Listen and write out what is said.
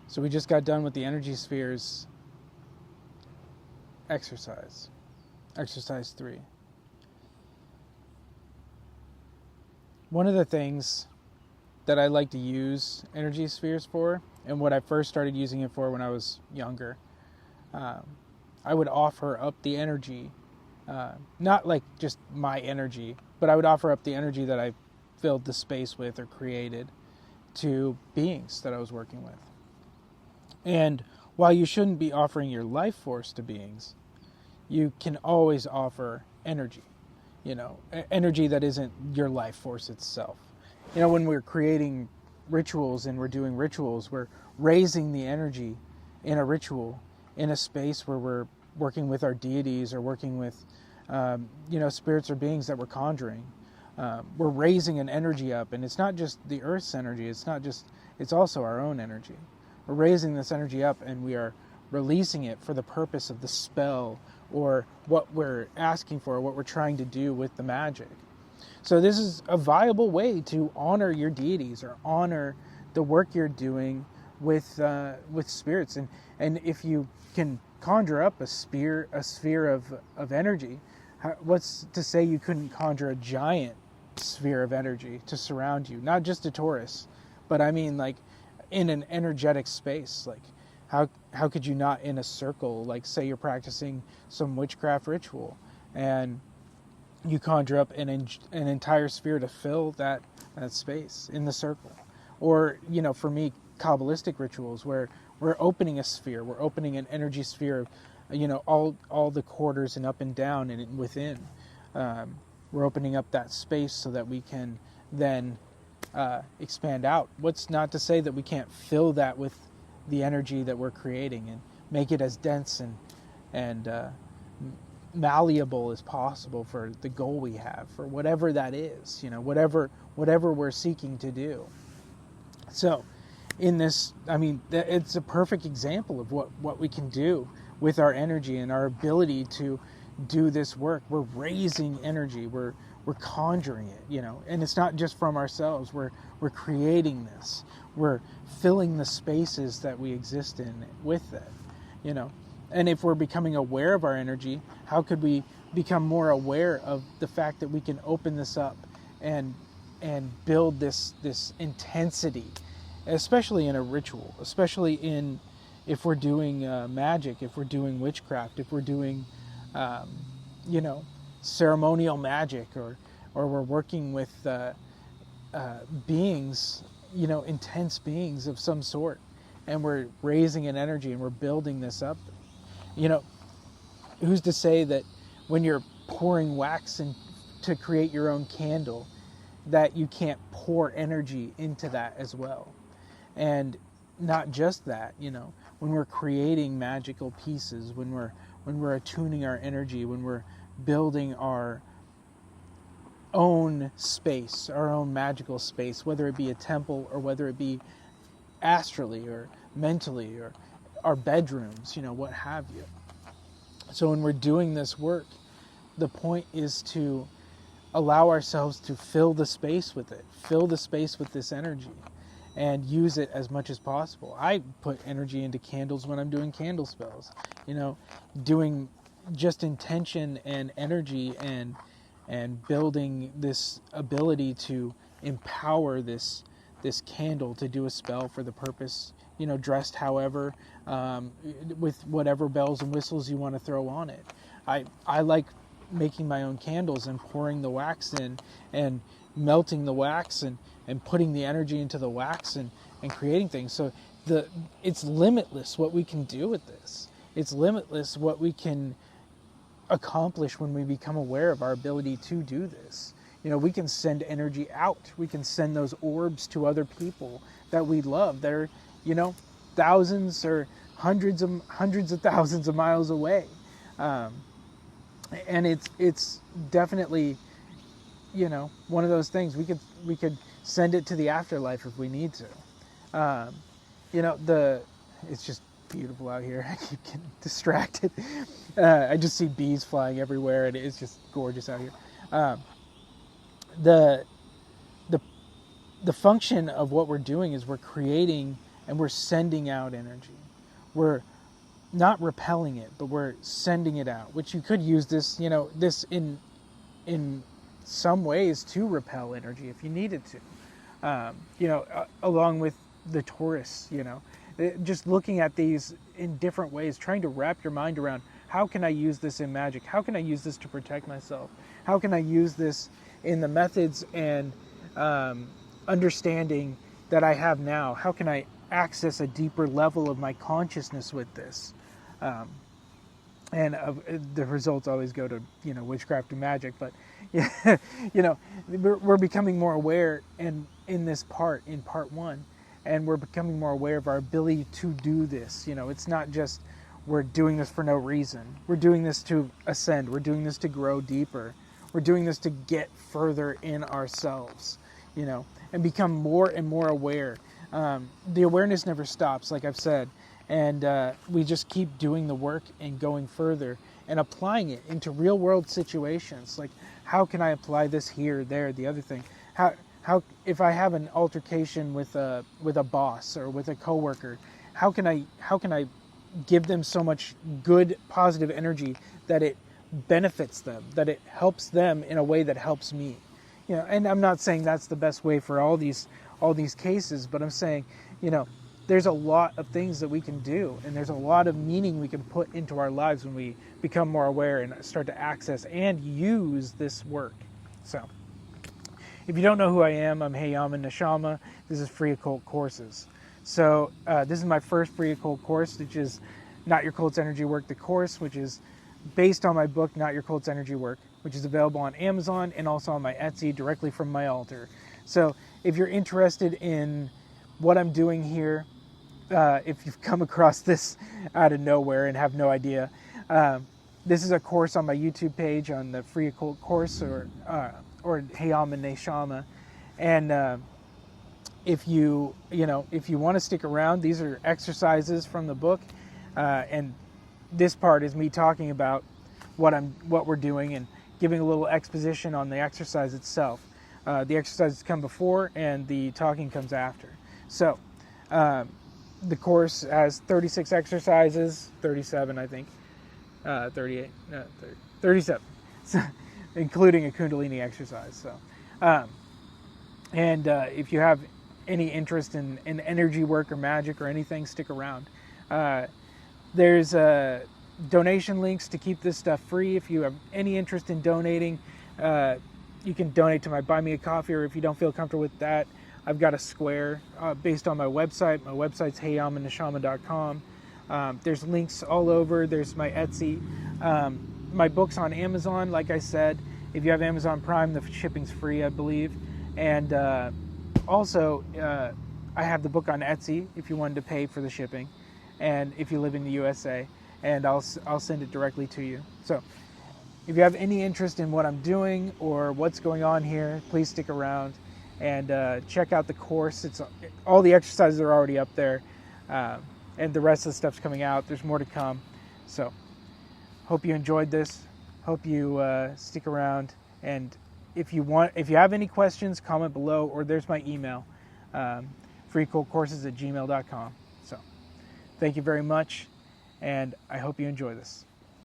So we just got done with the energy spheres exercise. Exercise 3. One of the things that I like to use energy spheres for, and what I first started using it for when I was younger, I would offer up the energy, not like just my energy, but I would offer up the energy that I filled the space with or created to beings that I was working with. And while you shouldn't be offering your life force to beings, you can always offer energy, energy that isn't your life force itself. When we're creating rituals and we're doing rituals, we're raising the energy in a ritual in a space where we're working with our deities or working with, spirits or beings that we're conjuring. We're raising an energy up, and it's not just the Earth's energy. It's also our own energy. We're raising this energy up, and we are releasing it for the purpose of the spell or what we're asking for, what we're trying to do with the magic. So this is a viable way to honor your deities or honor the work you're doing with spirits. And if you can conjure up a sphere of energy, what's to say you couldn't conjure a giant sphere of energy to surround you? Not just a torus, but I mean like in an energetic space. Like how could you not in a circle? Like say you're practicing some witchcraft ritual and you conjure up an entire sphere to fill that space in the circle. Or, for me, Kabbalistic rituals where we're opening a sphere, we're opening an energy sphere, all the quarters and up and down and within. We're opening up that space so that we can then expand out. What's not to say that we can't fill that with the energy that we're creating and make it as dense and malleable as possible for the goal we have, for whatever that is, whatever we're seeking to do. So in this, it's a perfect example of what we can do with our energy and our ability to do this work. We're raising energy, we're conjuring it, and it's not just from ourselves. We're creating this. We're filling the spaces that we exist in with it, And if we're becoming aware of our energy, how could we become more aware of the fact that we can open this up and build this intensity, especially in a ritual, especially if we're doing magic, if we're doing witchcraft, if we're doing, ceremonial magic, or we're working with beings, intense beings of some sort, and we're raising an energy and we're building this up. Who's to say that when you're pouring wax in to create your own candle, that you can't pour energy into that as well? And not just that, when we're creating magical pieces, when we're attuning our energy, when we're building our own space, our own magical space, whether it be a temple or whether it be astrally or mentally or our bedrooms, what have you. So when we're doing this work, the point is to allow ourselves to fill the space with it, fill the space with this energy, and use it as much as possible. I put energy into candles when I'm doing candle spells, doing just intention and energy and building this ability to empower this candle to do a spell for the purpose, dressed however, with whatever bells and whistles you want to throw on it. I like making my own candles and pouring the wax in and melting the wax and putting the energy into the wax and creating things. So it's limitless what we can do with this. It's limitless what we can accomplish when we become aware of our ability to do this. We can send energy out. We can send those orbs to other people that we love that are, thousands or hundreds of thousands of miles away. And it's definitely, one of those things. We could send it to the afterlife if we need to. It's just beautiful out here. I keep getting distracted. I just see bees flying everywhere, and it's just gorgeous out here. The function of what we're doing is we're creating and we're sending out energy. We're not repelling it, but we're sending it out, which you could use this, this in some ways to repel energy if you needed to. Along with the Taurus, just looking at these in different ways, trying to wrap your mind around, how can I use this in magic? How can I use this to protect myself? How can I use this in the methods and understanding that I have now? How can I access a deeper level of my consciousness with this? The results always go to, witchcraft and magic, but we're becoming more aware in part one, and we're becoming more aware of our ability to do this. It's not just we're doing this for no reason. We're doing this to ascend. We're doing this to grow deeper. We're doing this to get further in ourselves, and become more and more aware. The awareness never stops, like I've said, and we just keep doing the work and going further and applying it into real world situations. Like, how can I apply this here, there, the other thing? How if I have an altercation with a boss or with a coworker, how can I give them so much good, positive energy that it benefits them, that it helps them in a way that helps me? And I'm not saying that's the best way for all these cases, but I'm saying, there's a lot of things that we can do, and there's a lot of meaning we can put into our lives when we become more aware and start to access and use this work. So, if you don't know who I am, I'm Heyaman Neshama. This is Free Occult Courses. So, this is my first Free Occult course, which is Not Your Cult's Energy Work, the course, which is based on my book, Not Your Cult's Energy Work, which is available on Amazon and also on my Etsy directly from my altar. So, if you're interested in what I'm doing here, if you've come across this out of nowhere and have no idea, this is a course on my YouTube page on the Free Occult course or Heyaman Neshama. And if you want to stick around, these are exercises from the book, and this part is me talking about what we're doing and giving a little exposition on the exercise itself. The exercises come before and the talking comes after. So, the course has 36 exercises, 37 I think, 38, 37, so, including a Kundalini exercise. So, if you have any interest in energy work or magic or anything, stick around. There's donation links to keep this stuff free. If you have any interest in donating, you can donate to my Buy Me a Coffee, or if you don't feel comfortable with that, I've got a Square based on my website. My website's heyamaneshama.com. There's links all over. There's my Etsy. My book's on Amazon, like I said. If you have Amazon Prime, the shipping's free, I believe. And also, I have the book on Etsy if you wanted to pay for the shipping, and if you live in the USA, and I'll send it directly to you. So, if you have any interest in what I'm doing or what's going on here, please stick around and check out the course. All the exercises are already up there, and the rest of the stuff's coming out. There's more to come. So, hope you enjoyed this. Hope you stick around. And if you have any questions, comment below, or there's my email, freeoccultcourses@gmail.com. So, thank you very much, and I hope you enjoy this.